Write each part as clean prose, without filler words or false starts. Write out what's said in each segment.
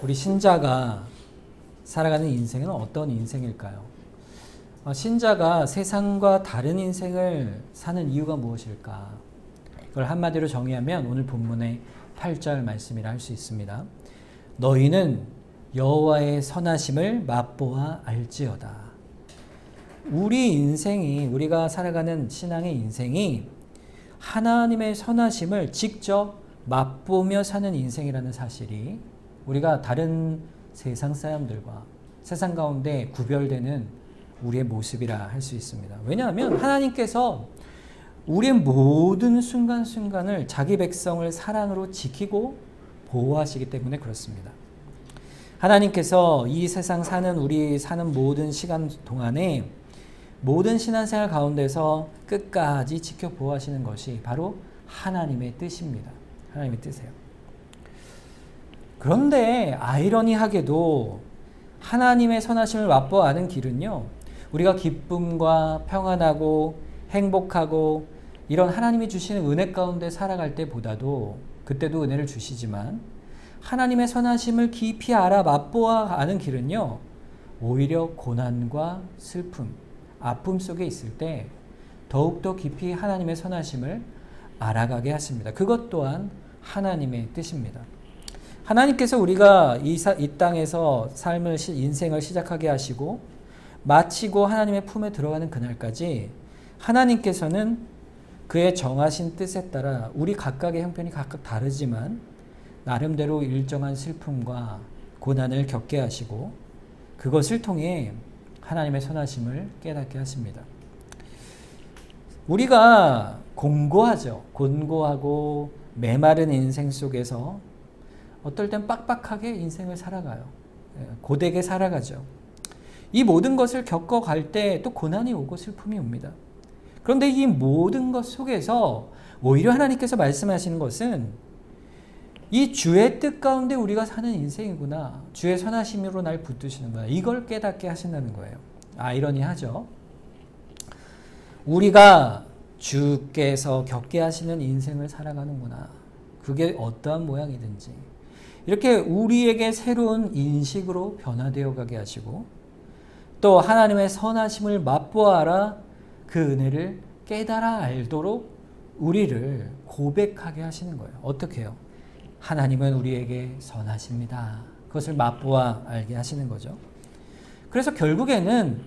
우리 신자가 살아가는 인생은 어떤 인생일까요? 신자가 세상과 다른 인생을 사는 이유가 무엇일까? 그걸 한마디로 정의하면 오늘 본문의 8절 말씀이라 할 수 있습니다. 너희는 여호와의 선하심을 맛보아 알지어다. 우리 인생이, 우리가 살아가는 신앙의 인생이 하나님의 선하심을 직접 맛보며 사는 인생이라는 사실이 우리가 다른 세상 사람들과 세상 가운데 구별되는 우리의 모습이라 할 수 있습니다. 왜냐하면 하나님께서 우리의 모든 순간순간을 자기 백성을 사랑으로 지키고 보호하시기 때문에 그렇습니다. 하나님께서 이 세상 우리 사는 모든 시간 동안에 모든 신앙생활 가운데서 끝까지 지켜 보호하시는 것이 바로 하나님의 뜻입니다. 하나님의 뜻이에요. 그런데 아이러니하게도 하나님의 선하심을 맛보아 아는 길은요, 우리가 기쁨과 평안하고 행복하고 이런 하나님이 주시는 은혜 가운데 살아갈 때보다도, 그때도 은혜를 주시지만 하나님의 선하심을 깊이 알아 맛보아 아는 길은요, 오히려 고난과 슬픔, 아픔 속에 있을 때 더욱더 깊이 하나님의 선하심을 알아가게 하십니다. 그것 또한 하나님의 뜻입니다. 하나님께서 우리가 이 땅에서 인생을 시작하게 하시고 마치고 하나님의 품에 들어가는 그날까지 하나님께서는 그의 정하신 뜻에 따라 우리 각각의 형편이 각각 다르지만 나름대로 일정한 슬픔과 고난을 겪게 하시고 그것을 통해 하나님의 선하심을 깨닫게 하십니다. 우리가 곤고하고 메마른 인생 속에서 어떨 땐 빡빡하게 인생을 살아가요. 고되게 살아가죠. 이 모든 것을 겪어갈 때 또 고난이 오고 슬픔이 옵니다. 그런데 이 모든 것 속에서 오히려 하나님께서 말씀하시는 것은 이 주의 뜻 가운데 우리가 사는 인생이구나. 주의 선하심으로 날 붙드시는구나. 이걸 깨닫게 하신다는 거예요. 아이러니하죠. 우리가 주께서 겪게 하시는 인생을 살아가는구나. 그게 어떠한 모양이든지 이렇게 우리에게 새로운 인식으로 변화되어 가게 하시고 또 하나님의 선하심을 맛보아라 그 은혜를 깨달아 알도록 우리를 고백하게 하시는 거예요. 어떻게 해요? 하나님은 우리에게 선하십니다. 그것을 맛보아 알게 하시는 거죠. 그래서 결국에는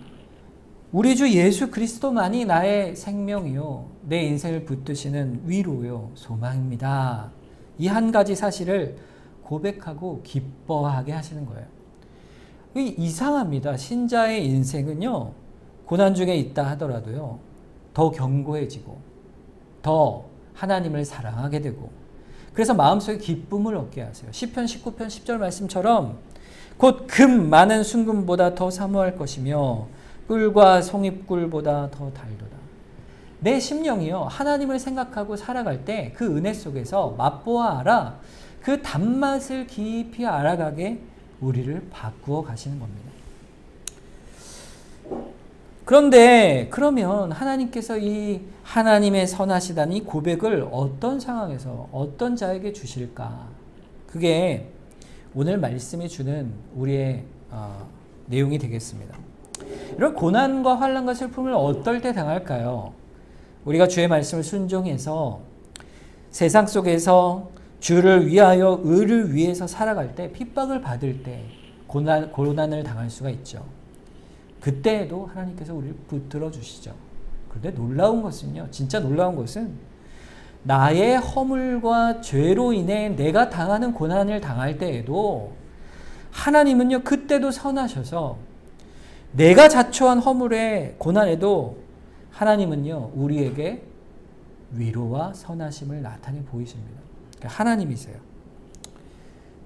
우리 주 예수 그리스도만이 나의 생명이요, 내 인생을 붙드시는 위로요, 소망입니다. 이 한 가지 사실을 고백하고 기뻐하게 하시는 거예요. 이상합니다. 신자의 인생은요, 고난 중에 있다 하더라도요, 더 견고해지고 더 하나님을 사랑하게 되고 그래서 마음속에 기쁨을 얻게 하세요. 시편 19편 10절 말씀처럼 곧 금 많은 순금보다 더 사모할 것이며 꿀과 송입꿀보다 더 달도다. 내 심령이요, 하나님을 생각하고 살아갈 때 그 은혜 속에서 맛보아 알아 그 단맛을 깊이 알아가게 우리를 바꾸어 가시는 겁니다. 그런데 그러면 하나님께서 이 하나님의 선하시다는 이 고백을 어떤 상황에서 어떤 자에게 주실까? 그게 오늘 말씀이 주는 우리의 내용이 되겠습니다. 이런 고난과 환난과 슬픔을 어떨 때 당할까요? 우리가 주의 말씀을 순종해서 세상 속에서 주를 위하여 의를 위해서 살아갈 때 핍박을 받을 때 고난을 당할 수가 있죠. 그때에도 하나님께서 우리를 붙들어 주시죠. 그런데 놀라운 것은요, 진짜 놀라운 것은 나의 허물과 죄로 인해 내가 당하는 고난을 당할 때에도 하나님은요, 그때도 선하셔서 내가 자초한 허물의 고난에도 하나님은요, 우리에게 위로와 선하심을 나타내 보이십니다. 하나님이세요.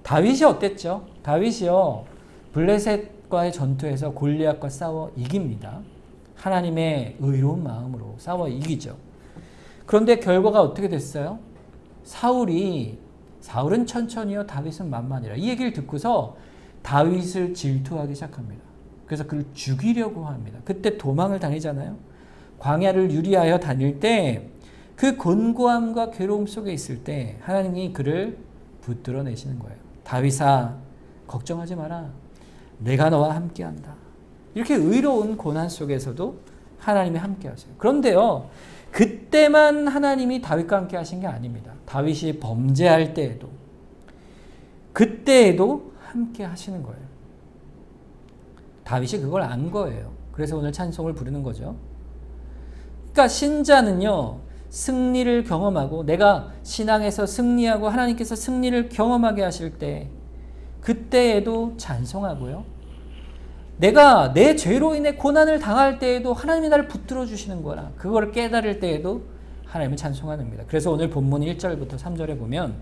다윗이 어땠죠? 다윗이요, 블레셋과의 전투에서 골리앗과 싸워 이깁니다. 하나님의 의로운 마음으로 싸워 이기죠. 그런데 결과가 어떻게 됐어요? 사울은 천천히요, 다윗은 만만이라. 이 얘기를 듣고서 다윗을 질투하기 시작합니다. 그래서 그를 죽이려고 합니다. 그때 도망을 다니잖아요. 광야를 유리하여 다닐 때 그 곤고함과 괴로움 속에 있을 때 하나님이 그를 붙들어 내시는 거예요. 다윗아, 걱정하지 마라. 내가 너와 함께한다. 이렇게 의로운 고난 속에서도 하나님이 함께하세요. 그런데요, 그때만 하나님이 다윗과 함께 하신 게 아닙니다. 다윗이 범죄할 때에도, 그때에도 함께 하시는 거예요. 다윗이 그걸 안 거예요. 그래서 오늘 찬송을 부르는 거죠. 그러니까 신자는요, 승리를 경험하고, 내가 신앙에서 승리하고 하나님께서 승리를 경험하게 하실 때, 그때에도 찬송하고요. 내가 내 죄로 인해 고난을 당할 때에도 하나님이 나를 붙들어 주시는 거라, 그걸 깨달을 때에도 하나님을 찬송하는 겁니다. 그래서 오늘 본문 1절부터 3절에 보면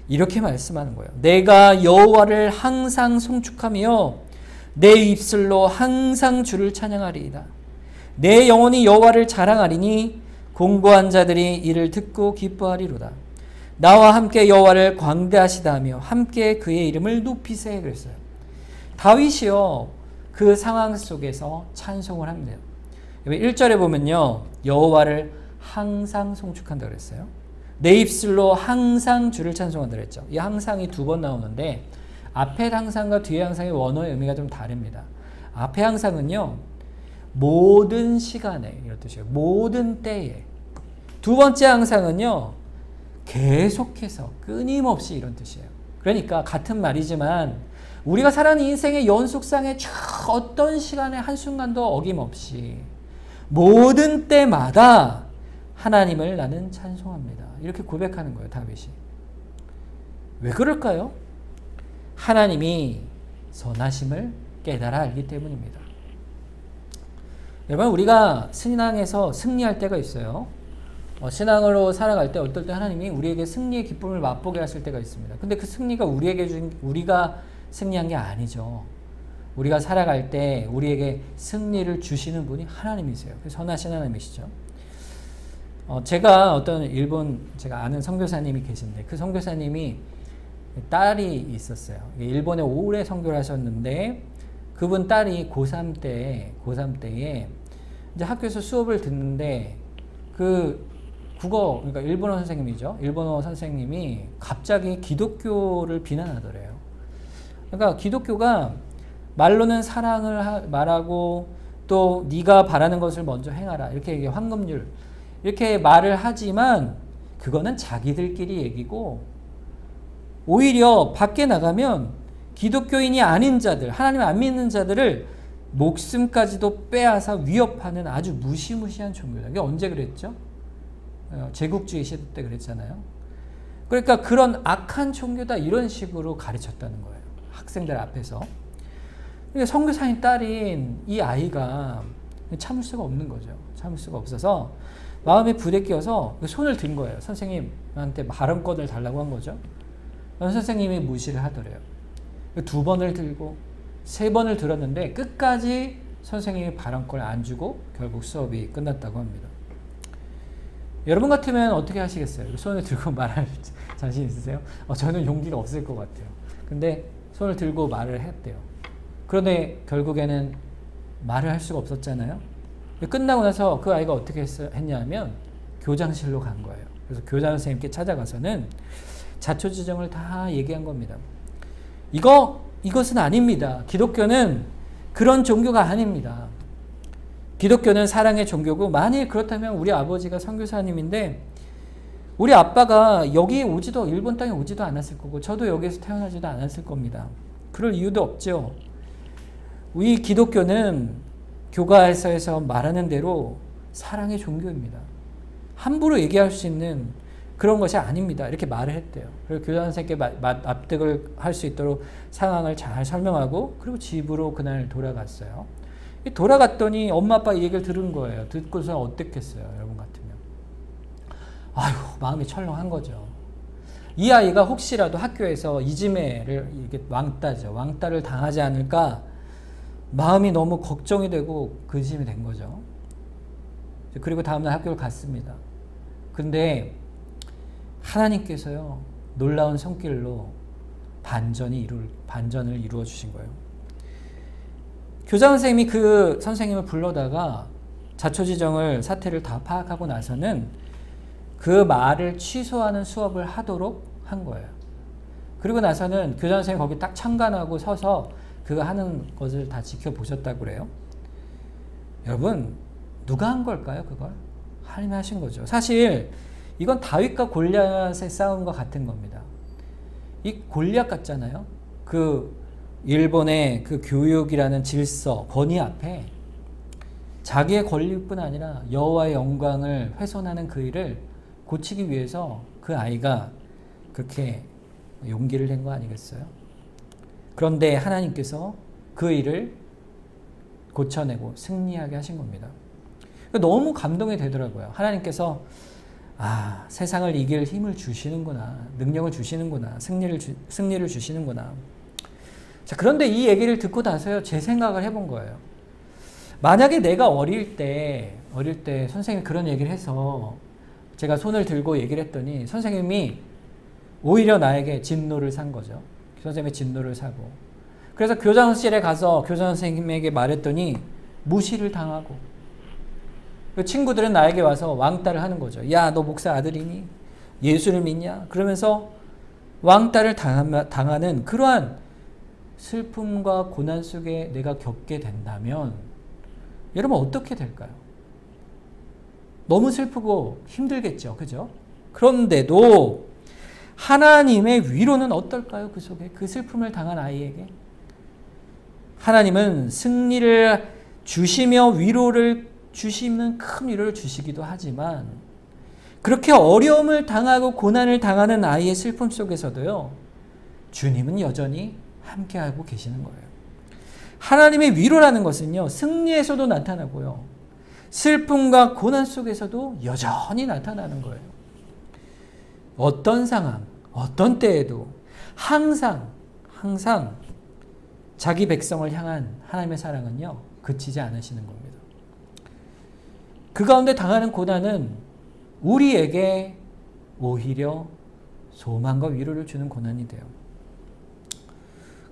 이렇게 말씀하는 거예요. 내가 여호와를 항상 송축하며 내 입술로 항상 주를 찬양하리이다. 내 영혼이 여호와를 자랑하리니 공고한 자들이 이를 듣고 기뻐하리로다. 나와 함께 여호와를 광대하시다며 함께 그의 이름을 높이세. 그랬어요. 다윗이요, 그 상황 속에서 찬송을 합니다. 1절에 보면요, 여호와를 항상 송축한다 그랬어요. 내 입술로 항상 주를 찬송한다 그랬죠. 이 항상이 두 번 나오는데 앞에 항상과 뒤에 항상의 원어의 의미가 좀 다릅니다. 앞에 항상은요, 모든 시간에, 이런 뜻이에요. 모든 때에. 두 번째 항상은요, 계속해서 끊임없이, 이런 뜻이에요. 그러니까 같은 말이지만 우리가 살아가는 인생의 연속상의 어떤 시간에 한순간도 어김없이 모든 때마다 하나님을 나는 찬송합니다. 이렇게 고백하는 거예요, 다윗이. 왜 그럴까요? 하나님이 선하심을 깨달아 알기 때문입니다. 여러분, 우리가 신앙에서 승리할 때가 있어요. 신앙으로 살아갈 때 어떨 때 하나님이 우리에게 승리의 기쁨을 맛보게 하실 때가 있습니다. 근데 그 승리가 우리가 승리한 게 아니죠. 우리가 살아갈 때 우리에게 승리를 주시는 분이 하나님이세요. 선하신 하나님이시죠. 제가 제가 아는 선교사님이 계신데, 그 선교사님이 딸이 있었어요. 일본에 오래 선교를 하셨는데, 그분 딸이 고3 때에 이제 학교에서 수업을 듣는데, 그러니까 일본어 선생님이죠. 일본어 선생님이 갑자기 기독교를 비난하더래요. 그러니까 기독교가 말로는 사랑을 말하고, 또 네가 바라는 것을 먼저 행하라, 이렇게 황금률 이렇게 말을 하지만 그거는 자기들끼리 얘기고, 오히려 밖에 나가면 기독교인이 아닌 자들, 하나님 안 믿는 자들을 목숨까지도 빼앗아 위협하는 아주 무시무시한 종교다. 이게 언제 그랬죠? 제국주의 시대 때 그랬잖아요. 그러니까 그런 악한 종교다, 이런 식으로 가르쳤다는 거예요, 학생들 앞에서. 선교사님 딸인 이 아이가 참을 수가 없는 거죠. 참을 수가 없어서 마음에 부대껴서 손을 든 거예요. 선생님한테 발언권을 달라고 한 거죠. 선생님이 무시를 하더래요. 2번을 들고 3번을 들었는데 끝까지 선생님이 발언권을 안 주고 결국 수업이 끝났다고 합니다. 여러분 같으면 어떻게 하시겠어요? 손을 들고 말할 자신 있으세요? 저는 용기가 없을 것 같아요. 근데 손을 들고 말을 했대요. 그런데 결국에는 말을 할 수가 없었잖아요. 끝나고 나서 그 아이가 어떻게 했냐면 교장실로 간 거예요. 그래서 교장 선생님께 찾아가서는 자초지종을 다 얘기한 겁니다. 이것은 아닙니다. 기독교는 그런 종교가 아닙니다. 기독교는 사랑의 종교고, 만일 그렇다면 우리 아버지가 선교사님인데 우리 아빠가 여기에 오지도, 일본 땅에 오지도 않았을 거고, 저도 여기에서 태어나지도 않았을 겁니다. 그럴 이유도 없죠. 우리 기독교는 교과서에서 말하는 대로 사랑의 종교입니다. 함부로 얘기할 수 있는 그런 것이 아닙니다. 이렇게 말을 했대요. 그리고 교장 선생님께 납득을 할 수 있도록 상황을 잘 설명하고, 그리고 집으로 그날 돌아갔어요. 돌아갔더니 엄마 아빠 이 얘기를 들은 거예요. 듣고서 어땠겠어요, 여러분 같으면. 아유, 마음이 철렁한 거죠. 이 아이가 혹시라도 학교에서 이지매를, 이게 왕따를 당하지 않을까 마음이 너무 걱정이 되고 근심이 된 거죠. 그리고 다음날 학교를 갔습니다. 근데 하나님께서요, 놀라운 손길로 반전을 이루어 주신 거예요. 교장 선생님이 그 선생님을 불러다가 자초지종을, 사태를 다 파악하고 나서는 그 말을 취소하는 수업을 하도록 한 거예요. 그리고 나서는 교장 선생님이 거기 딱 참관하고 서서 그거 하는 것을 다 지켜보셨다고 그래요. 여러분, 누가 한 걸까요, 그걸? 하나님이 하신 거죠. 사실 이건 다윗과 골리앗의 싸움과 같은 겁니다. 이 골리앗 같잖아요. 그 일본의 그 교육이라는 질서, 권위 앞에 자기의 권리뿐 아니라 여호와의 영광을 훼손하는 그 일을 고치기 위해서 그 아이가 그렇게 용기를 낸 거 아니겠어요? 그런데 하나님께서 그 일을 고쳐내고 승리하게 하신 겁니다. 너무 감동이 되더라고요. 하나님께서 세상을 이길 힘을 주시는구나, 능력을 주시는구나, 승리를 주시는구나. 자, 그런데 이 얘기를 듣고 나서요, 제 생각을 해본 거예요. 만약에 내가 어릴 때 선생님이 그런 얘기를 해서 제가 손을 들고 얘기를 했더니 선생님이 오히려 나에게 진노를 산 거죠. 선생님의 진노를 사고. 그래서 교장실에 가서 교장 선생님에게 말했더니 무시를 당하고, 그 친구들은 나에게 와서 왕따를 하는 거죠. 야, 너 목사 아들이니? 예수를 믿냐? 그러면서 왕따를 당하는 그러한 슬픔과 고난 속에 내가 겪게 된다면 여러분 어떻게 될까요? 너무 슬프고 힘들겠죠. 그죠? 그런데도 하나님의 위로는 어떨까요? 그 속에 그 슬픔을 당한 아이에게 하나님은 승리를 주시며 위로를 주시는 큰 위로를 주시기도 하지만 그렇게 어려움을 당하고 고난을 당하는 아이의 슬픔 속에서도요, 주님은 여전히 함께하고 계시는 거예요. 하나님의 위로라는 것은요, 승리에서도 나타나고요, 슬픔과 고난 속에서도 여전히 나타나는 거예요. 어떤 상황, 어떤 때에도 항상 자기 백성을 향한 하나님의 사랑은요, 그치지 않으시는 겁니다. 그 가운데 당하는 고난은 우리에게 오히려 소망과 위로를 주는 고난이 돼요.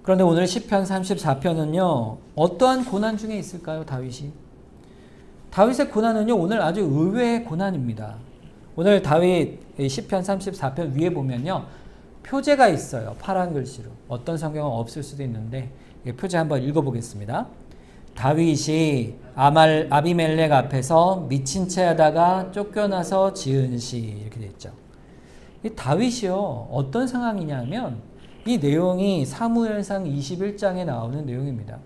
그런데 오늘 시편 34편은요, 어떠한 고난 중에 있을까요, 다윗이? 다윗의 고난은요, 오늘 아주 의외의 고난입니다. 오늘 다윗 시편 34편 위에 보면요, 표제가 있어요. 파란 글씨로. 어떤 성경은 없을 수도 있는데 표제 한번 읽어보겠습니다. 다윗이 아비멜렉 앞에서 미친 채 하다가 쫓겨나서 지은 시, 이렇게 되어 있죠. 이 다윗이요, 어떤 상황이냐면 이 내용이 사무엘상 21장에 나오는 내용입니다.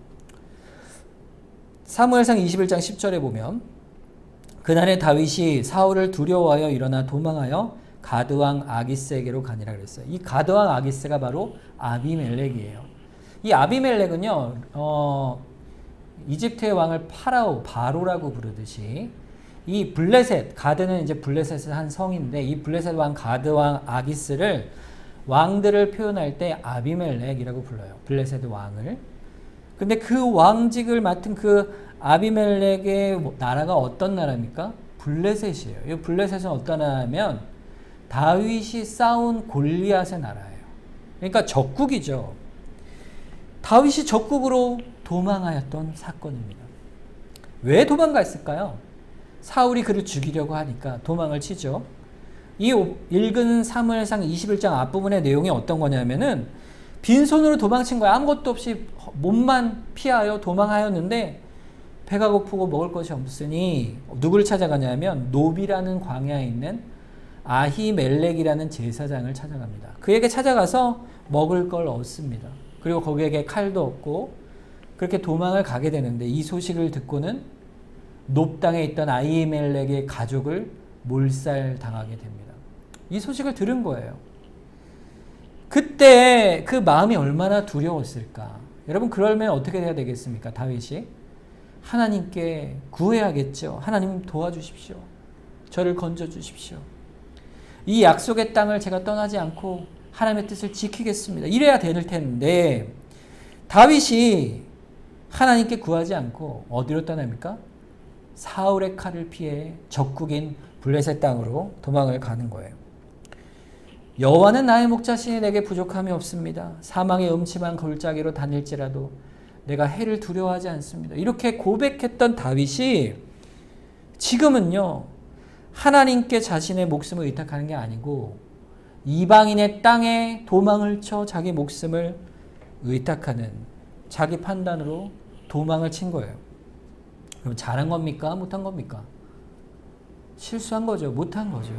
사무엘상 21장 10절에 보면 그날에 다윗이 사울을 두려워하여 일어나 도망하여 가드왕 아기스에게로 가니라 그랬어요. 이 가드왕 아기스가 바로 아비멜렉이에요. 이 아비멜렉은요, 이집트의 왕을 바로라고 부르듯이 이 블레셋, 가드는 이제 블레셋의 한 성인데 이 블레셋 왕 가드왕 아기스를 왕들을 표현할 때 아비멜렉이라고 불러요. 블레셋 왕을. 근데 그 왕직을 맡은 그 아비멜렉의 나라가 어떤 나라입니까? 블레셋이에요. 이 블레셋은 어떤 나라냐면 다윗이 싸운 골리앗의 나라예요. 그러니까 적국이죠. 다윗이 적국으로 도망하였던 사건입니다. 왜 도망갔을까요? 사울이 그를 죽이려고 하니까 도망을 치죠. 이 읽은 사무엘상 21장 앞부분의 내용이 어떤 거냐면은 빈손으로 도망친 거야. 아무것도 없이 몸만 피하여 도망하였는데 배가 고프고 먹을 것이 없으니 누구를 찾아가냐면 노비라는 광야에 있는 아히멜렉이라는 제사장을 찾아갑니다. 그에게 찾아가서 먹을 걸 얻습니다. 그리고 거기에게 칼도 얻고 그렇게 도망을 가게 되는데 이 소식을 듣고는 놉 땅에 있던 아히멜렉의 가족을 몰살당하게 됩니다. 이 소식을 들은 거예요. 그때 그 마음이 얼마나 두려웠을까. 여러분, 그러면 어떻게 해야 되겠습니까? 다윗이 하나님께 구해야겠죠. 하나님 도와주십시오. 저를 건져주십시오. 이 약속의 땅을 제가 떠나지 않고 하나님의 뜻을 지키겠습니다. 이래야 될 텐데 다윗이 하나님께 구하지 않고 어디로 떠납니까? 사울의 칼을 피해 적국인 블레셋 땅으로 도망을 가는 거예요. 여호와는 나의 목자시니 내게 부족함이 없습니다. 사망의 음침한 골짜기로 다닐지라도 내가 해를 두려워하지 않습니다. 이렇게 고백했던 다윗이 지금은요, 하나님께 자신의 목숨을 의탁하는 게 아니고 이방인의 땅에 도망을 쳐 자기 목숨을 의탁하는 자기 판단으로 도망을 친 거예요. 그럼 잘한 겁니까? 못한 겁니까? 실수한 거죠. 못한 거죠.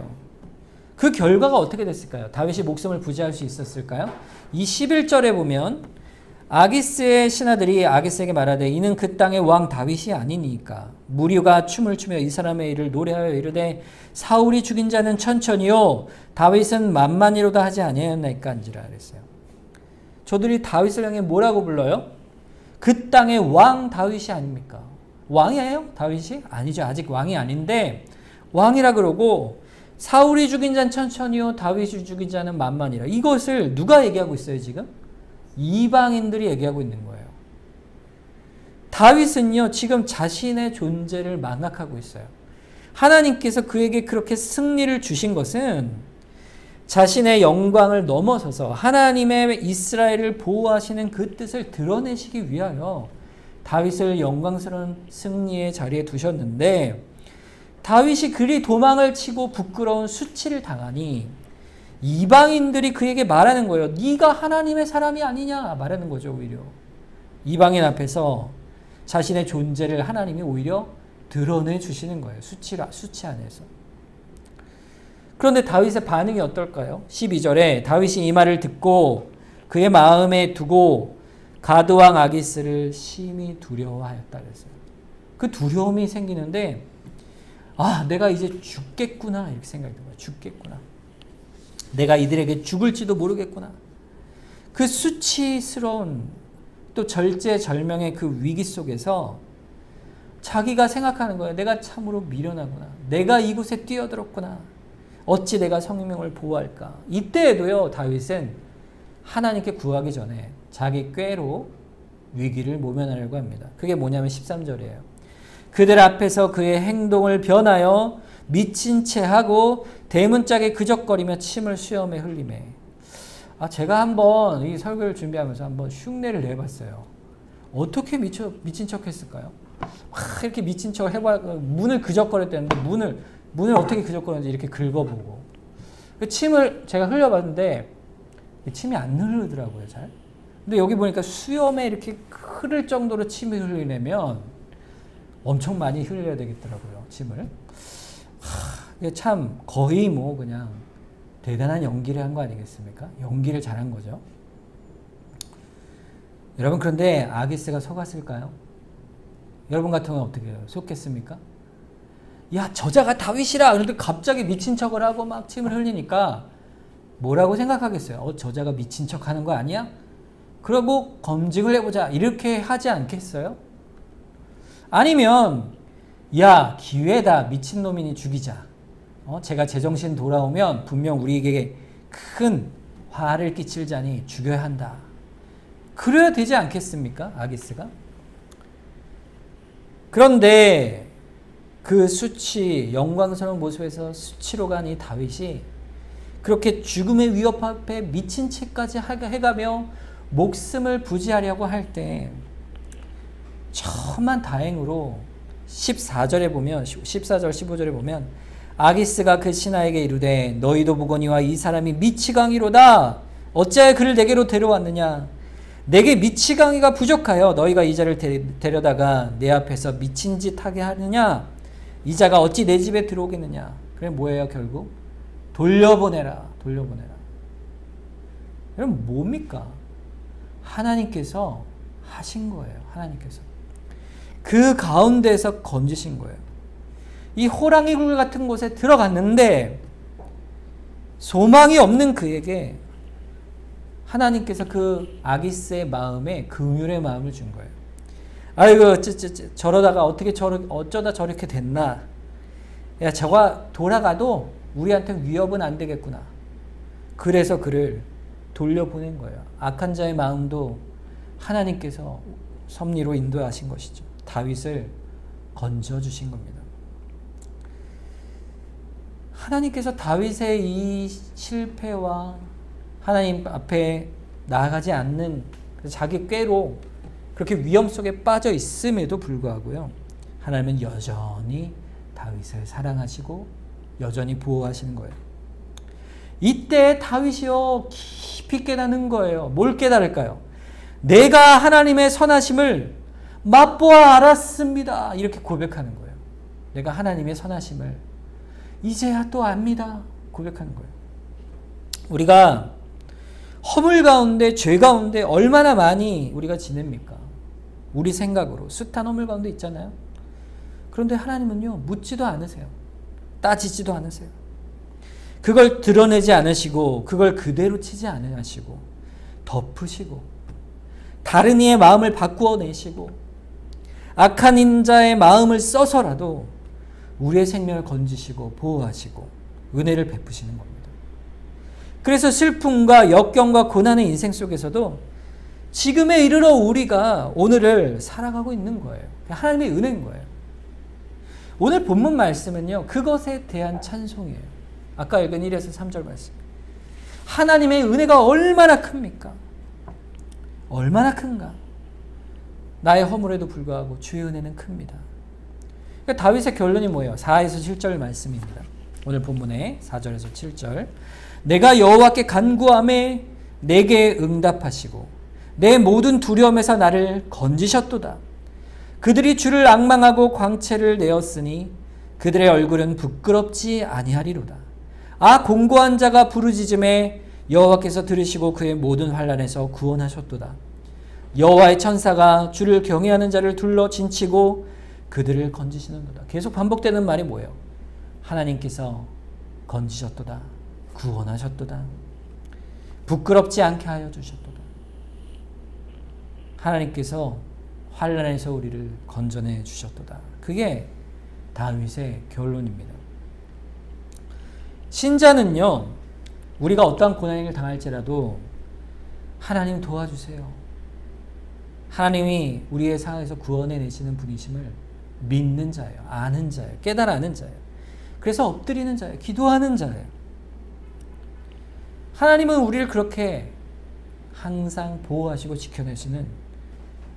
그 결과가 어떻게 됐을까요? 다윗이 목숨을 부지할 수 있었을까요? 이 11절에 보면 아기스의 신하들이 아기스에게 말하되 이는 그 땅의 왕 다윗이 아니니까 무리가 춤을 추며 이 사람의 일을 노래하여 이르되 사울이 죽인 자는 천천히요 다윗은 만만히로다 하지 아니하였나이까 한지라 그랬어요. 저들이 다윗을 향해 뭐라고 불러요? 그 땅의 왕 다윗이 아닙니까? 왕이에요? 다윗이? 아니죠. 아직 왕이 아닌데 왕이라 그러고 사울이 죽인 자는 천천히요 다윗이 죽인 자는 만만이라. 이것을 누가 얘기하고 있어요 지금? 이방인들이 얘기하고 있는 거예요. 다윗은요 지금 자신의 존재를 망각하고 있어요. 하나님께서 그에게 그렇게 승리를 주신 것은 자신의 영광을 넘어서서 하나님의 이스라엘을 보호하시는 그 뜻을 드러내시기 위하여 다윗을 영광스러운 승리의 자리에 두셨는데 다윗이 그리 도망을 치고 부끄러운 수치를 당하니 이방인들이 그에게 말하는 거예요. 네가 하나님의 사람이 아니냐 말하는 거죠. 오히려 이방인 앞에서 자신의 존재를 하나님이 오히려 드러내 주시는 거예요. 수치 안에서. 그런데 다윗의 반응이 어떨까요? 12절에 다윗이 이 말을 듣고 그의 마음에 두고 가드왕 아기스를 심히 두려워하였다 그랬어요. 그 두려움이 생기는데 내가 이제 죽겠구나 이렇게 생각이 들어요. 죽겠구나. 내가 이들에게 죽을지도 모르겠구나. 그 수치스러운 또 절제절명의 그 위기 속에서 자기가 생각하는 거예요. 내가 참으로 미련하구나. 내가 이곳에 뛰어들었구나. 어찌 내가 성명을 보호할까. 이때에도요 다윗은 하나님께 구하기 전에 자기 꾀로 위기를 모면하려고 합니다. 그게 뭐냐면 13절이에요. 그들 앞에서 그의 행동을 변하여 미친 채 하고 대문짝에 그적거리며 침을 수염에 흘리매. 제가 한번 이 설교를 준비하면서 한번 흉내를 내봤어요. 어떻게 미친 척 했을까요? 막 이렇게 미친 척을 해봐. 문을 그적거렸다는데 문을 어떻게 그적거렸는지 이렇게 긁어보고 그 침을 제가 흘려봤는데 침이 안 흐르더라고요 잘. 근데 여기 보니까 수염에 이렇게 흐를 정도로 침을 흘리려면 엄청 많이 흘려야 되겠더라고요 침을. 참 거의 뭐 그냥 대단한 연기를 한 거 아니겠습니까? 연기를 잘한 거죠. 여러분 그런데 아기스가 속았을까요? 여러분 같으면 어떻게 해요? 속겠습니까? 야 저자가 다윗이라 그런데 갑자기 미친 척을 하고 막 침을 흘리니까 뭐라고 생각하겠어요? 저자가 미친 척 하는 거 아니야? 그러고 검증을 해보자 이렇게 하지 않겠어요? 아니면 야 기회다 미친놈이니 죽이자. 제가 제정신 돌아오면 분명 우리에게 큰 화를 끼칠 자니 죽여야 한다. 그래야 되지 않겠습니까? 아기스가. 그런데 그 수치 영광스러운 모습에서 수치로 간 이 다윗이 그렇게 죽음의 위협 앞에 미친 채까지 해가며 목숨을 부지하려고 할 때 천만 다행으로 14절에 보면 14절 15절에 보면 아기스가 그 신하에게 이르되 너희도 보거니와 이 사람이 미치광이로다. 어찌하여 그를 내게로 데려왔느냐. 내게 미치광이가 부족하여 너희가 이 자를 데려다가 내 앞에서 미친 짓 하게 하느냐. 이 자가 어찌 내 집에 들어오겠느냐. 그래 뭐예요 결국? 돌려보내라. 여러분 뭡니까? 하나님께서 하신 거예요. 하나님께서. 그 가운데서 건지신 거예요. 이 호랑이 굴 같은 곳에 들어갔는데 소망이 없는 그에게 하나님께서 그 아기스의 마음에 긍휼의 마음을 준 거예요. 아이고 저러다가 어쩌다 저렇게 됐나. 야 저가 돌아가도 우리한테 위협은 안 되겠구나. 그래서 그를 돌려보낸 거예요. 악한 자의 마음도 하나님께서 섭리로 인도하신 것이죠. 다윗을 건져주신 겁니다. 하나님께서 다윗의 이 실패와 하나님 앞에 나아가지 않는 자기 꾀로 그렇게 위험 속에 빠져 있음에도 불구하고요. 하나님은 여전히 다윗을 사랑하시고 여전히 보호하시는 거예요. 이때 다윗이요 깊이 깨닫는 거예요. 뭘 깨달을까요? 내가 하나님의 선하심을 맛보아 알았습니다. 이렇게 고백하는 거예요. 내가 하나님의 선하심을 이제야 또 압니다. 고백하는 거예요. 우리가 허물 가운데, 죄 가운데 얼마나 많이 우리가 지냅니까? 우리 생각으로 숱한 허물 가운데 있잖아요. 그런데 하나님은요, 묻지도 않으세요. 따지지도 않으세요. 그걸 드러내지 않으시고, 그걸 그대로 치지 않으시고, 덮으시고, 다른 이의 마음을 바꾸어 내시고, 악한 인자의 마음을 써서라도 우리의 생명을 건지시고 보호하시고 은혜를 베푸시는 겁니다. 그래서 슬픔과 역경과 고난의 인생 속에서도 지금에 이르러 우리가 오늘을 살아가고 있는 거예요. 하나님의 은혜인 거예요. 오늘 본문 말씀은요, 그것에 대한 찬송이에요. 아까 읽은 1에서 3절 말씀. 하나님의 은혜가 얼마나 큽니까? 얼마나 큰가? 나의 허물에도 불구하고 주의 은혜는 큽니다. 그러니까 다윗의 결론이 뭐예요? 4에서 7절 말씀입니다. 오늘 본문의 4절에서 7절. 내가 여호와께 간구하매 내게 응답하시고 내 모든 두려움에서 나를 건지셨도다. 그들이 주를 앙망하고 광채를 내었으니 그들의 얼굴은 부끄럽지 아니하리로다. 아, 공고한 자가 부르짖음에 여호와께서 들으시고 그의 모든 환난에서 구원하셨도다. 여호와의 천사가 주를 경외하는 자를 둘러 진치고 그들을 건지시는도다. 계속 반복되는 말이 뭐예요? 하나님께서 건지셨도다. 구원하셨도다. 부끄럽지 않게 하여 주셨도다. 하나님께서 환난에서 우리를 건져내 주셨도다. 그게 다윗의 결론입니다. 신자는요, 우리가 어떠한 고난을 당할지라도 하나님 도와주세요. 하나님이 우리의 상황에서 구원해 내시는 분이심을 믿는 자예요. 아는 자예요. 깨달아는 자예요. 그래서 엎드리는 자예요. 기도하는 자예요. 하나님은 우리를 그렇게 항상 보호하시고 지켜내시는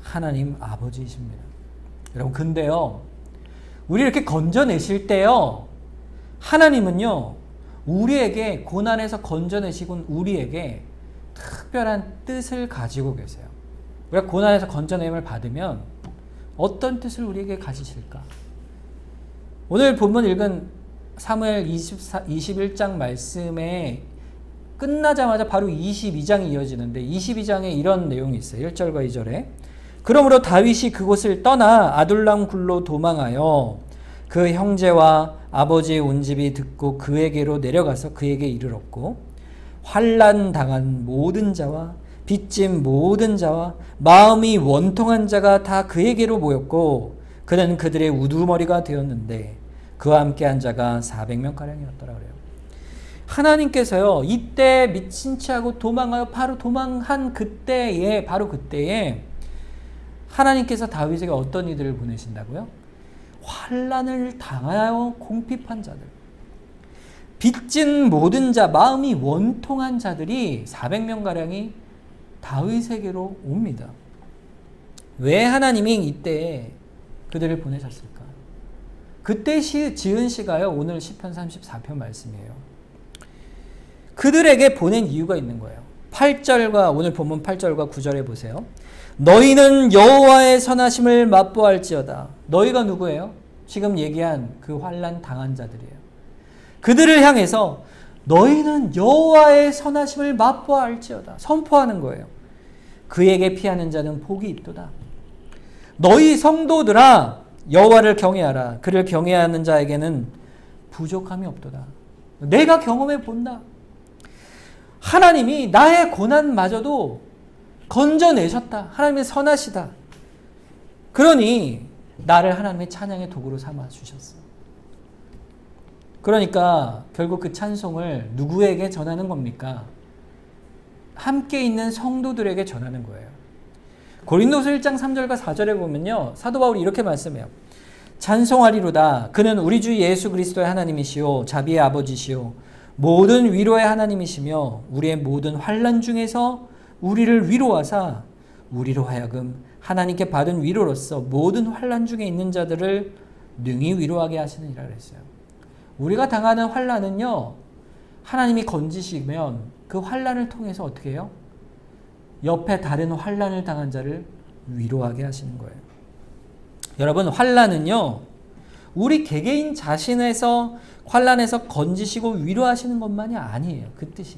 하나님 아버지이십니다. 여러분, 근데요, 우리 이렇게 건져내실 때요, 하나님은요, 우리에게 고난에서 건져내시곤 우리에게 특별한 뜻을 가지고 계세요. 우리가 고난에서 건져냄을 받으면 어떤 뜻을 우리에게 가지실까? 오늘 본문 읽은 사무엘 21장 말씀에 끝나자마자 바로 22장이 이어지는데 22장에 이런 내용이 있어요. 1절과 2절에. 그러므로 다윗이 그곳을 떠나 아둘람 굴로 도망하여 그 형제와 아버지의 온 집이 듣고 그에게로 내려가서 그에게 이르렀고 환난 당한 모든 자와 빚진 모든 자와 마음이 원통한 자가 다 그에게로 모였고 그는 그들의 우두머리가 되었는데 그와 함께한 자가 400명가량이었더라 그래요. 하나님께서요, 이때 미친 채 하고 도망하여 바로 도망한 그때에, 바로 그때에 하나님께서 다윗에게 어떤 이들을 보내신다고요? 환난을 당하여 궁핍한 자들, 빚진 모든 자, 마음이 원통한 자들이 400명가량이 다윗에게로 옵니다. 왜 하나님이 이때 그들을 보내셨을까? 그때 지은 시가요, 오늘 시편 34편 말씀이에요. 그들에게 보낸 이유가 있는 거예요. 8절과 오늘 본문 8절과 9절에 보세요. 너희는 여호와의 선하심을 맛보할지어다. 너희가 누구예요? 지금 얘기한 그 환난 당한 자들이에요. 그들을 향해서 너희는 여호와의 선하심을 맛보할지어다. 선포하는 거예요. 그에게 피하는 자는 복이 있도다. 너희 성도들아, 여호와를 경외하라. 그를 경외하는 자에게는 부족함이 없도다. 내가 경험해 본다. 하나님이 나의 고난마저도 건져내셨다. 하나님의 선하시다. 그러니 나를 하나님의 찬양의 도구로 삼아 주셨어. 그러니까 결국 그 찬송을 누구에게 전하는 겁니까? 함께 있는 성도들에게 전하는 거예요. 고린도서 1장 3절과 4절에 보면요, 사도 바울이 이렇게 말씀해요. 찬송하리로다. 그는 우리 주 예수 그리스도의 하나님이시오 자비의 아버지시오 모든 위로의 하나님이시며 우리의 모든 환난 중에서 우리를 위로하사 우리로 하여금 하나님께 받은 위로로서 모든 환난 중에 있는 자들을 능히 위로하게 하시느니라 그랬어요. 우리가 당하는 환난은요, 하나님이 건지시면 그 환난을 통해서 어떻게 해요? 옆에 다른 환난을 당한 자를 위로하게 하시는 거예요. 여러분, 환난은요, 우리 개개인 자신에서 환난에서 건지시고 위로하시는 것만이 아니에요. 그 뜻이.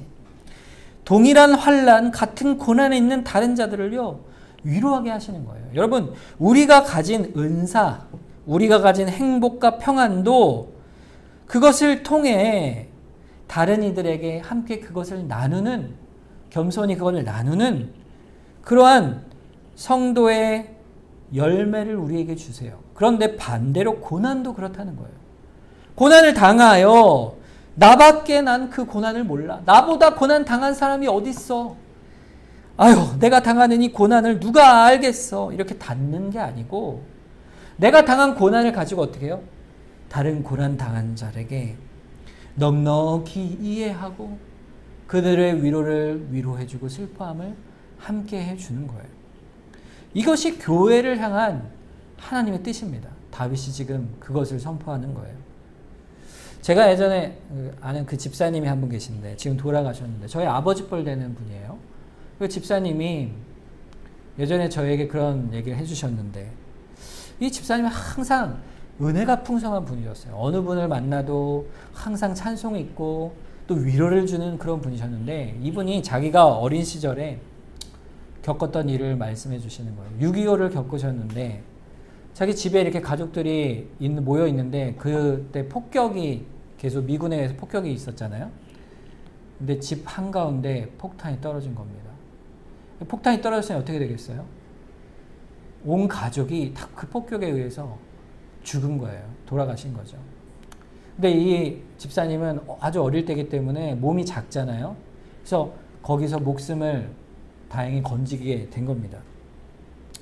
동일한 환난, 같은 고난에 있는 다른 자들을요, 위로하게 하시는 거예요. 여러분, 우리가 가진 은사, 우리가 가진 행복과 평안도 그것을 통해 다른 이들에게 함께 그것을 나누는, 겸손히 그것을 나누는 그러한 성도의 열매를 우리에게 주세요. 그런데 반대로 고난도 그렇다는 거예요. 고난을 당하여 나밖에 난 그 고난을 몰라. 나보다 고난 당한 사람이 어딨어. 아유, 내가 당하는 이 고난을 누가 알겠어. 이렇게 닫는 게 아니고 내가 당한 고난을 가지고 어떻게 해요? 다른 고난 당한 자에게 넉넉히 이해하고 그들의 위로를 위로해주고 슬퍼함을 함께 해주는 거예요. 이것이 교회를 향한 하나님의 뜻입니다. 다윗이 지금 그것을 선포하는 거예요. 제가 예전에 아는 그 집사님이 한 분 계신데 지금 돌아가셨는데 저희 아버지 뻘 되는 분이에요. 그 집사님이 예전에 저에게 그런 얘기를 해주셨는데 이 집사님은 항상 은혜가 풍성한 분이셨어요. 어느 분을 만나도 항상 찬송이 있고 또 위로를 주는 그런 분이셨는데 이분이 자기가 어린 시절에 겪었던 일을 말씀해 주시는 거예요. 6.25를 겪으셨는데 자기 집에 이렇게 가족들이 모여 있는데 그때 폭격이 계속 미군에 의해서 폭격이 있었잖아요. 근데 집 한가운데 폭탄이 떨어진 겁니다. 폭탄이 떨어졌으면 어떻게 되겠어요? 온 가족이 다 그 폭격에 의해서 죽은 거예요. 돌아가신 거죠. 근데 이 집사님은 아주 어릴 때이기 때문에 몸이 작잖아요. 그래서 거기서 목숨을 다행히 건지게 된 겁니다.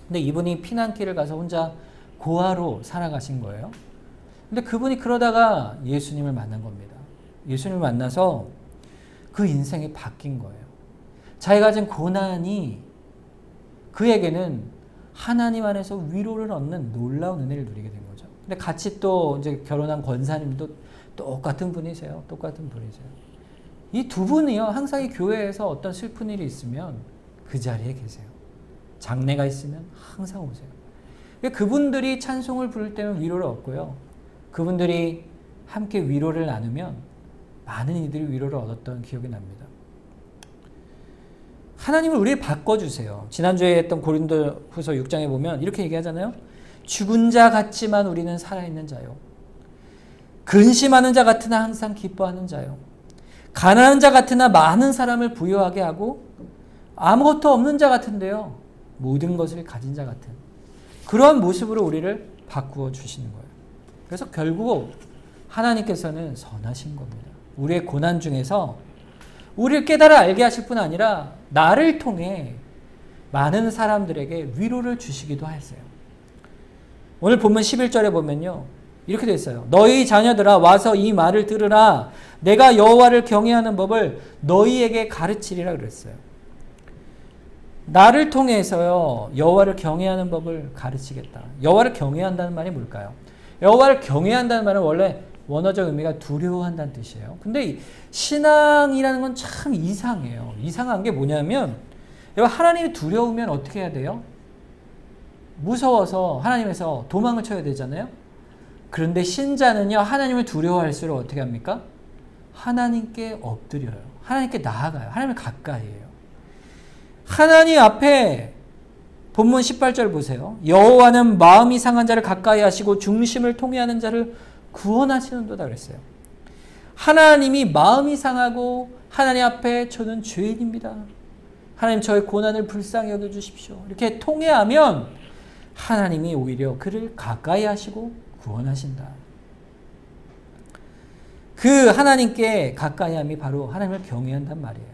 근데 이분이 피난길을 가서 혼자 고아로 살아가신 거예요. 근데 그분이 그러다가 예수님을 만난 겁니다. 예수님을 만나서 그 인생이 바뀐 거예요. 자기가 가진 고난이 그에게는 하나님 안에서 위로를 얻는 놀라운 은혜를 누리게 된 거죠. 근데 같이 또 이제 결혼한 권사님도 똑같은 분이세요. 똑같은 분이세요. 이 두 분이요, 항상 이 교회에서 어떤 슬픈 일이 있으면 그 자리에 계세요. 장례가 있으면 항상 오세요. 그분들이 찬송을 부를 때는 위로를 얻고요. 그분들이 함께 위로를 나누면 많은 이들이 위로를 얻었던 기억이 납니다. 하나님을 우리를 바꿔주세요. 지난주에 했던 고린도후서 6장에 보면 이렇게 얘기하잖아요. 죽은 자 같지만 우리는 살아있는 자요. 근심하는 자 같으나 항상 기뻐하는 자요. 가난한 자 같으나 많은 사람을 부유하게 하고 아무것도 없는 자 같은데요. 모든 것을 가진 자 같은 그러한 모습으로 우리를 바꾸어 주시는 거예요. 그래서 결국 하나님께서는 선하신 겁니다. 우리의 고난 중에서 우리를 깨달아 알게 하실 뿐 아니라 나를 통해 많은 사람들에게 위로를 주시기도 하세요. 오늘 본문 11절에 보면요. 이렇게 되어 있어요. 너희 자녀들아 와서 이 말을 들으라. 내가 여호와를 경외하는 법을 너희에게 가르치리라 그랬어요. 나를 통해서요. 여호와를 경외하는 법을 가르치겠다. 여호와를 경외한다는 말이 뭘까요? 여호와를 경외한다는 말은 원래 원어적 의미가 두려워한다는 뜻이에요. 근데 신앙이라는 건 참 이상해요. 이상한 게 뭐냐면 하나님이 두려우면 어떻게 해야 돼요? 무서워서 하나님에서 도망을 쳐야 되잖아요. 그런데 신자는요. 하나님을 두려워할수록 어떻게 합니까? 하나님께 엎드려요. 하나님께 나아가요. 하나님을 가까이 해요. 하나님 앞에 본문 18절 보세요. 여호와는 마음이 상한 자를 가까이 하시고 중심을 통회하는 자를 구원하시는도다 그랬어요. 하나님이 마음이 상하고 하나님 앞에 저는 죄인입니다. 하나님 저의 고난을 불쌍히 여겨주십시오. 이렇게 통회하면 하나님이 오히려 그를 가까이 하시고 구원하신다. 그 하나님께 가까이함이 바로 하나님을 경외한단 말이에요.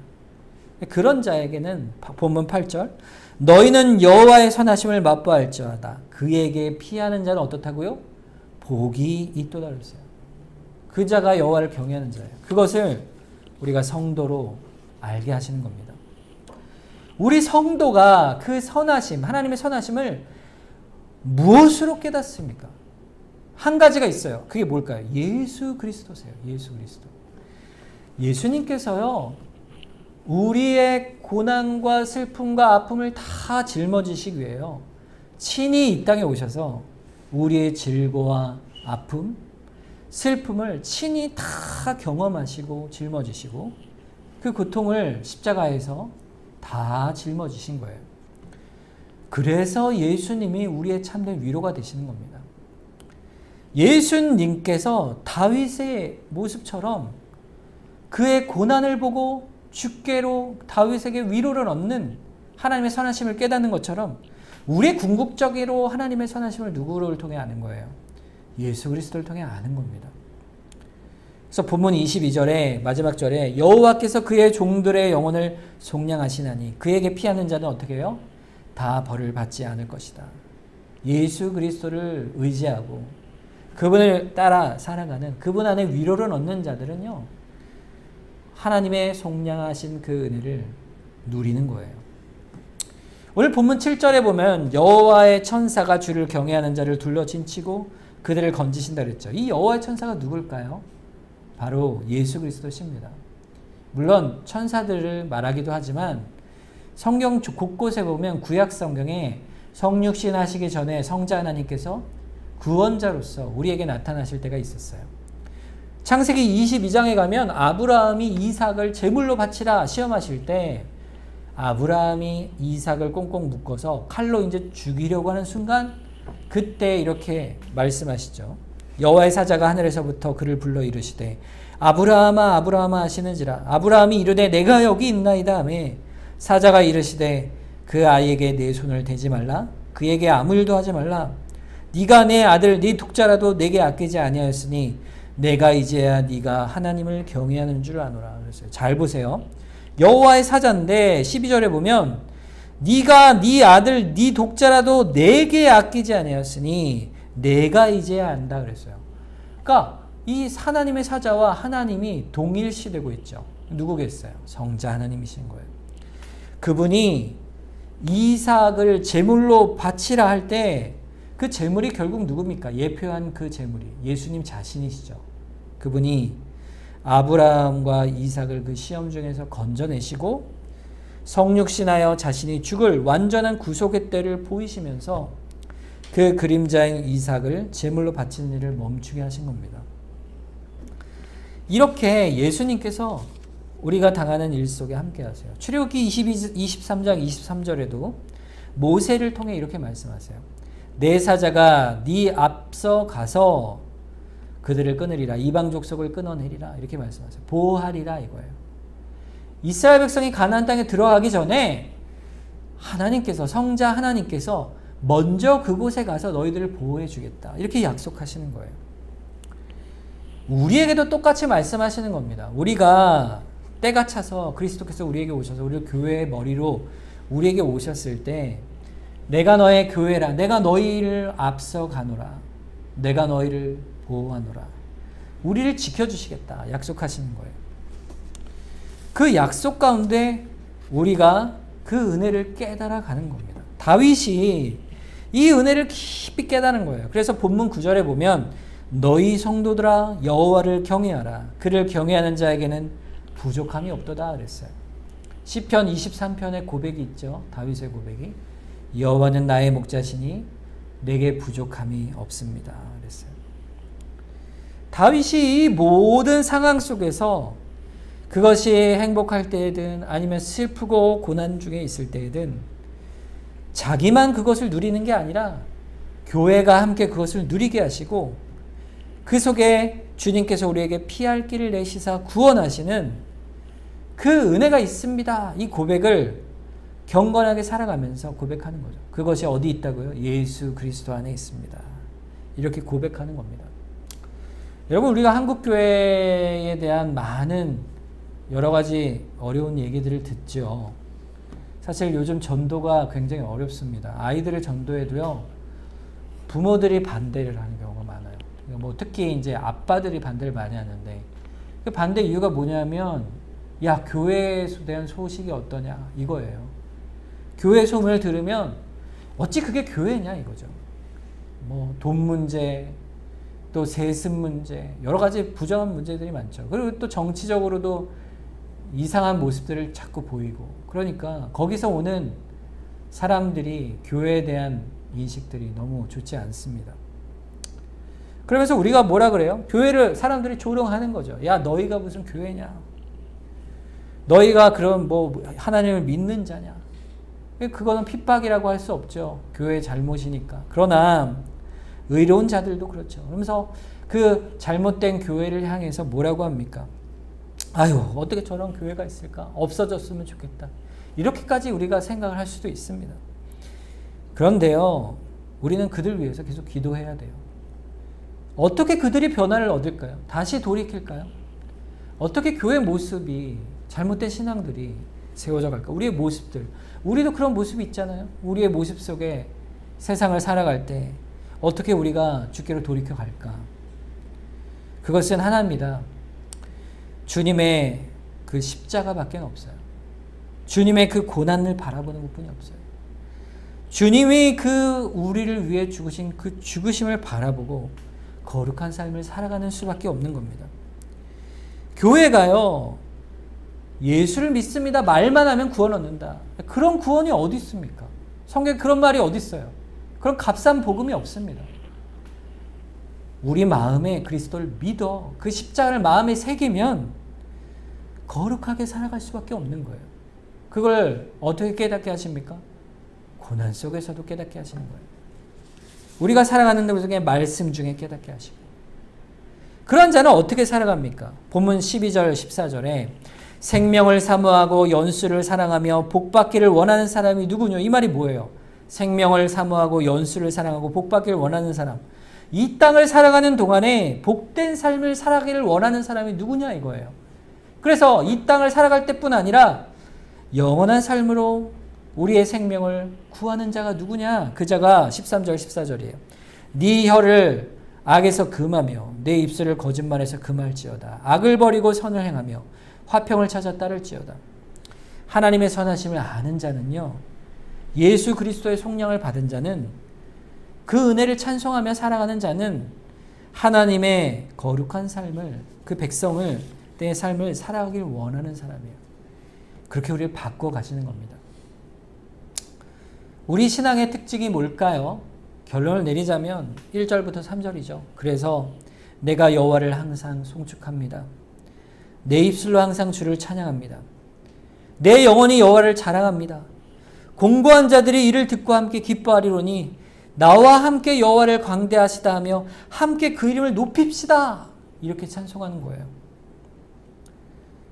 그런 자에게는 본문 8절 너희는 여호와의 선하심을 맛보알지어다. 그에게 피하는 자는 어떻다고요? 복이 있도다 그랬어요. 그 자가 여호와를 경외하는 자예요. 그것을 우리가 성도로 알게 하시는 겁니다. 우리 성도가 그 선하심, 하나님의 선하심을 무엇으로 깨닫습니까? 한 가지가 있어요. 그게 뭘까요? 예수 그리스도세요. 예수 그리스도. 예수님께서요, 우리의 고난과 슬픔과 아픔을 다 짊어지시기 위해요. 친히 이 땅에 오셔서 우리의 질고와 아픔, 슬픔을 친히 다 경험하시고 짊어지시고 그 고통을 십자가에서 다 짊어지신 거예요. 그래서 예수님이 우리의 참된 위로가 되시는 겁니다. 예수님께서 다윗의 모습처럼 그의 고난을 보고 주께로 다윗에게 위로를 얻는 하나님의 선하심을 깨닫는 것처럼 우리의 궁극적으로 하나님의 선하심을 누구를 통해 아는 거예요? 예수 그리스도를 통해 아는 겁니다. 그래서 본문 22절에 마지막 절에 여호와께서 그의 종들의 영혼을 속량하시나니 그에게 피하는 자는 어떻게 해요? 다 벌을 받지 않을 것이다. 예수 그리스도를 의지하고 그분을 따라 살아가는 그분 안에 위로를 얻는 자들은요, 하나님의 속량하신 그 은혜를 누리는 거예요. 오늘 본문 7절에 보면 여호와의 천사가 주를 경외하는 자를 둘러진치고 그들을 건지신다 그랬죠. 이 여호와의 천사가 누굴까요? 바로 예수 그리스도십니다. 물론 천사들을 말하기도 하지만 성경 곳곳에 보면 구약 성경에 성육신 하시기 전에 성자 하나님께서 구원자로서 우리에게 나타나실 때가 있었어요. 창세기 22장에 가면 아브라함이 이삭을 제물로 바치라 시험하실 때 아브라함이 이삭을 꽁꽁 묶어서 칼로 이제 죽이려고 하는 순간 그때 이렇게 말씀하시죠. 여호와의 사자가 하늘에서부터 그를 불러 이르시되 아브라함아 아브라함아 하시는지라. 아브라함이 이르되 내가 여기 있나이다 하며 사자가 이르시되 그 아이에게 내 손을 대지 말라. 그에게 아무 일도 하지 말라. 네가 내 아들 네 독자라도 내게 아끼지 아니하였으니 내가 이제야 네가 하나님을 경외하는 줄 아노라. 그랬어요. 잘 보세요. 여호와의 사자인데 12절에 보면 네가 네 아들 네 독자라도 내게 아끼지 아니하였으니 내가 이제야 안다 그랬어요. 그러니까 이 하나님의 사자와 하나님이 동일시되고 있죠. 누구겠어요? 성자 하나님이신 거예요. 그분이 이삭을 제물로 바치라 할 때 그 제물이 결국 누굽니까? 예표한 그 제물이 예수님 자신이시죠. 그분이 아브라함과 이삭을 그 시험 중에서 건져내시고 성육신하여 자신이 죽을 완전한 구속의 때를 보이시면서 그 그림자인 이삭을 제물로 바치는 일을 멈추게 하신 겁니다. 이렇게 예수님께서 우리가 당하는 일 속에 함께 하세요. 출애굽기 23장 23절에도 모세를 통해 이렇게 말씀하세요. 내 사자가 네 앞서 가서 그들을 끊으리라. 이방 족속을 끊어내리라. 이렇게 말씀하세요. 보호하리라 이거예요. 이스라엘 백성이 가나안 땅에 들어가기 전에 하나님께서 성자 하나님께서 먼저 그곳에 가서 너희들을 보호해 주겠다. 이렇게 약속하시는 거예요. 우리에게도 똑같이 말씀하시는 겁니다. 우리가 때가 차서 그리스도께서 우리에게 오셔서 우리를 교회의 머리로 우리에게 오셨을 때 내가 너의 교회라. 내가 너희를 앞서 가노라. 내가 너희를 보호하노라. 우리를 지켜주시겠다. 약속하시는 거예요. 그 약속 가운데 우리가 그 은혜를 깨달아 가는 겁니다. 다윗이 이 은혜를 깊이 깨달은 거예요. 그래서 본문 9절에 보면 너희 성도들아 여호와를 경외하라. 그를 경외하는 자에게는 부족함이 없도다 그랬어요. 시편 23편의 고백이 있죠. 다윗의 고백이 여호와는 나의 목자시니 내게 부족함이 없습니다 그랬어요. 다윗이 이 모든 상황 속에서 그것이 행복할 때에든 아니면 슬프고 고난 중에 있을 때에든 자기만 그것을 누리는 게 아니라 교회가 함께 그것을 누리게 하시고 그 속에 주님께서 우리에게 피할 길을 내시사 구원하시는 그 은혜가 있습니다. 이 고백을 경건하게 살아가면서 고백하는 거죠. 그것이 어디 있다고요? 예수 그리스도 안에 있습니다. 이렇게 고백하는 겁니다. 여러분 우리가 한국교회에 대한 많은 여러 가지 어려운 얘기들을 듣죠. 사실 요즘 전도가 굉장히 어렵습니다. 아이들을 전도해도요. 부모들이 반대를 하는 경우가 많아요. 뭐 특히 이제 아빠들이 반대를 많이 하는데 그 반대 이유가 뭐냐면 야 교회에 대한 소식이 어떠냐 이거예요. 교회 소문을 들으면 어찌 그게 교회냐 이거죠. 뭐 돈 문제, 또 세습 문제, 여러 가지 부정한 문제들이 많죠. 그리고 또 정치적으로도 이상한 모습들을 자꾸 보이고, 그러니까 거기서 오는 사람들이 교회에 대한 인식들이 너무 좋지 않습니다. 그러면서 우리가 뭐라 그래요? 교회를 사람들이 조롱하는 거죠. 야, 너희가 무슨 교회냐? 너희가 그런 뭐 하나님을 믿는 자냐? 그거는 핍박이라고 할 수 없죠. 교회의 잘못이니까. 그러나 의로운 자들도 그렇죠. 그러면서 그 잘못된 교회를 향해서 뭐라고 합니까? 아유, 어떻게 저런 교회가 있을까? 없어졌으면 좋겠다. 이렇게까지 우리가 생각을 할 수도 있습니다. 그런데요, 우리는 그들 위해서 계속 기도해야 돼요. 어떻게 그들이 변화를 얻을까요? 다시 돌이킬까요? 어떻게 교회 모습이, 잘못된 신앙들이 세워져 갈까? 우리의 모습들, 우리도 그런 모습이 있잖아요. 우리의 모습 속에 세상을 살아갈 때 어떻게 우리가 주께로 돌이켜 갈까? 그것은 하나입니다. 주님의 그 십자가밖에 없어요. 주님의 그 고난을 바라보는 것뿐이 없어요. 주님이 그 우리를 위해 죽으신 그 죽으심을 바라보고 거룩한 삶을 살아가는 수밖에 없는 겁니다. 교회가요, 예수를 믿습니다 말만 하면 구원 얻는다. 그런 구원이 어디 있습니까? 성경에 그런 말이 어디 있어요? 그런 값싼 복음이 없습니다. 우리 마음에 그리스도를 믿어 그 십자가를 마음에 새기면 거룩하게 살아갈 수밖에 없는 거예요. 그걸 어떻게 깨닫게 하십니까? 고난 속에서도 깨닫게 하시는 거예요. 우리가 살아가는 도중에 말씀 중에 깨닫게 하시고. 그런 자는 어떻게 살아갑니까? 본문 12절 14절에 생명을 사모하고 연수를 사랑하며 복받기를 원하는 사람이 누구뇨? 이 말이 뭐예요? 생명을 사모하고 연수를 사랑하고 복받기를 원하는 사람. 이 땅을 살아가는 동안에 복된 삶을 살아가기를 원하는 사람이 누구냐 이거예요. 그래서 이 땅을 살아갈 때뿐 아니라 영원한 삶으로 우리의 생명을 구하는 자가 누구냐? 그 자가 13절 14절이에요. 네 혀를 악에서 금하며 내 입술을 거짓말에서 금할지어다. 악을 버리고 선을 행하며 화평을 찾아 따를지어다. 하나님의 선하심을 아는 자는요, 예수 그리스도의 속량을 받은 자는, 그 은혜를 찬송하며 살아가는 자는 하나님의 거룩한 삶을, 그 백성을, 내 삶을 살아가길 원하는 사람이에요. 그렇게 우리를 바꿔 가시는 겁니다. 우리 신앙의 특징이 뭘까요? 결론을 내리자면 1절부터 3절이죠. 그래서 내가 여호와를 항상 송축합니다. 내 입술로 항상 주를 찬양합니다. 내 영혼이 여호와를 자랑합니다. 공고한 자들이 이를 듣고 함께 기뻐하리로니 나와 함께 여호와를 광대하시다 하며 함께 그 이름을 높입시다. 이렇게 찬송하는 거예요.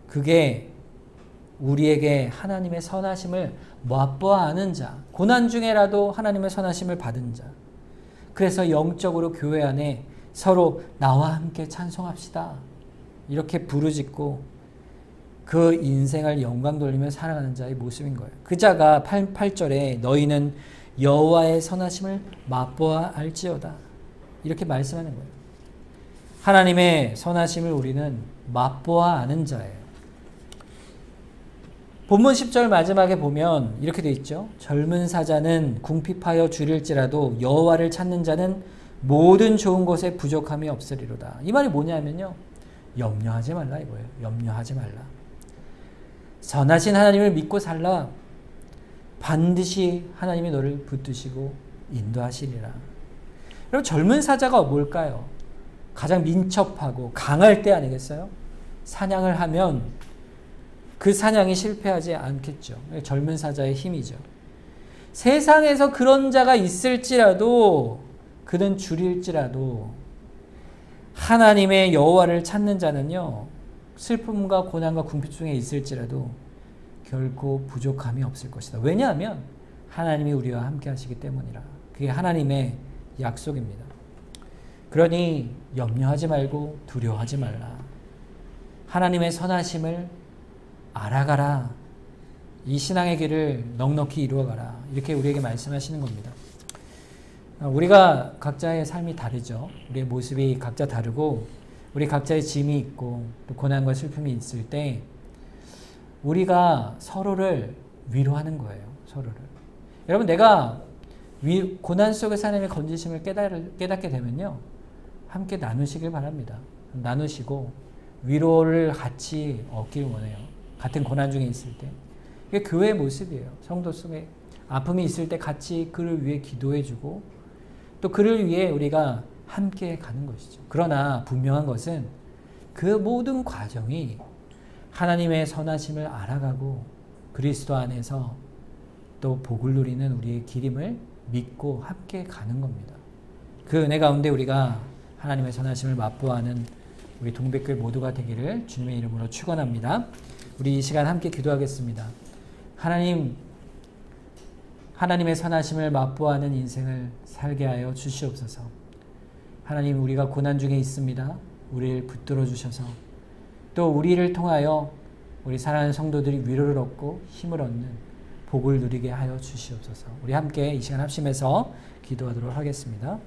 그게 우리에게 하나님의 선하심을 맛보아 아는 자, 고난 중에라도 하나님의 선하심을 받은 자. 그래서 영적으로 교회 안에 서로 나와 함께 찬송합시다. 이렇게 부르짖고 그 인생을 영광 돌리며 살아가는 자의 모습인 거예요. 그 자가 8절에 너희는 여호와의 선하심을 맛보아 알지어다. 이렇게 말씀하는 거예요. 하나님의 선하심을 우리는 맛보아 아는 자예요. 본문 10절 마지막에 보면 이렇게 돼 있죠. 젊은 사자는 궁핍하여 줄일지라도 여호와를 찾는 자는 모든 좋은 것에 부족함이 없으리로다. 이 말이 뭐냐면요, 염려하지 말라 이거예요. 염려하지 말라. 선하신 하나님을 믿고 살라. 반드시 하나님이 너를 붙드시고 인도하시리라. 여러분, 젊은 사자가 뭘까요? 가장 민첩하고 강할 때 아니겠어요? 사냥을 하면 그 사냥이 실패하지 않겠죠. 젊은 사자의 힘이죠. 세상에서 그런 자가 있을지라도, 그는 줄일지라도 하나님의 여호와를 찾는 자는요, 슬픔과 고난과 궁핍 중에 있을지라도 결코 부족함이 없을 것이다. 왜냐하면 하나님이 우리와 함께 하시기 때문이라. 그게 하나님의 약속입니다. 그러니 염려하지 말고 두려워하지 말라. 하나님의 선하심을 알아가라. 이 신앙의 길을 넉넉히 이루어가라. 이렇게 우리에게 말씀하시는 겁니다. 우리가 각자의 삶이 다르죠. 우리의 모습이 각자 다르고 우리 각자의 짐이 있고 또 고난과 슬픔이 있을 때 우리가 서로를 위로하는 거예요. 서로를. 여러분, 내가 고난 속에서 하나님의 건지심을 깨닫게 되면요, 함께 나누시길 바랍니다. 나누시고 위로를 같이 얻길 원해요. 같은 고난 중에 있을 때. 이게 교회의 모습이에요. 성도 속에 아픔이 있을 때 같이 그를 위해 기도해주고 또 그를 위해 우리가 함께 가는 것이죠. 그러나 분명한 것은 그 모든 과정이 하나님의 선하심을 알아가고 그리스도 안에서 또 복을 누리는 우리의 길임을 믿고 함께 가는 겁니다. 그 은혜 가운데 우리가 하나님의 선하심을 맛보아하는 우리 동백교회 모두가 되기를 주님의 이름으로 축원합니다. 우리 이 시간 함께 기도하겠습니다. 하나님의 선하심을 맛보아하는 인생을 살게 하여 주시옵소서. 하나님, 우리가 고난 중에 있습니다. 우리를 붙들어 주셔서 또 우리를 통하여 우리 사랑하는 성도들이 위로를 얻고 힘을 얻는 복을 누리게 하여 주시옵소서. 우리 함께 이 시간 합심해서 기도하도록 하겠습니다.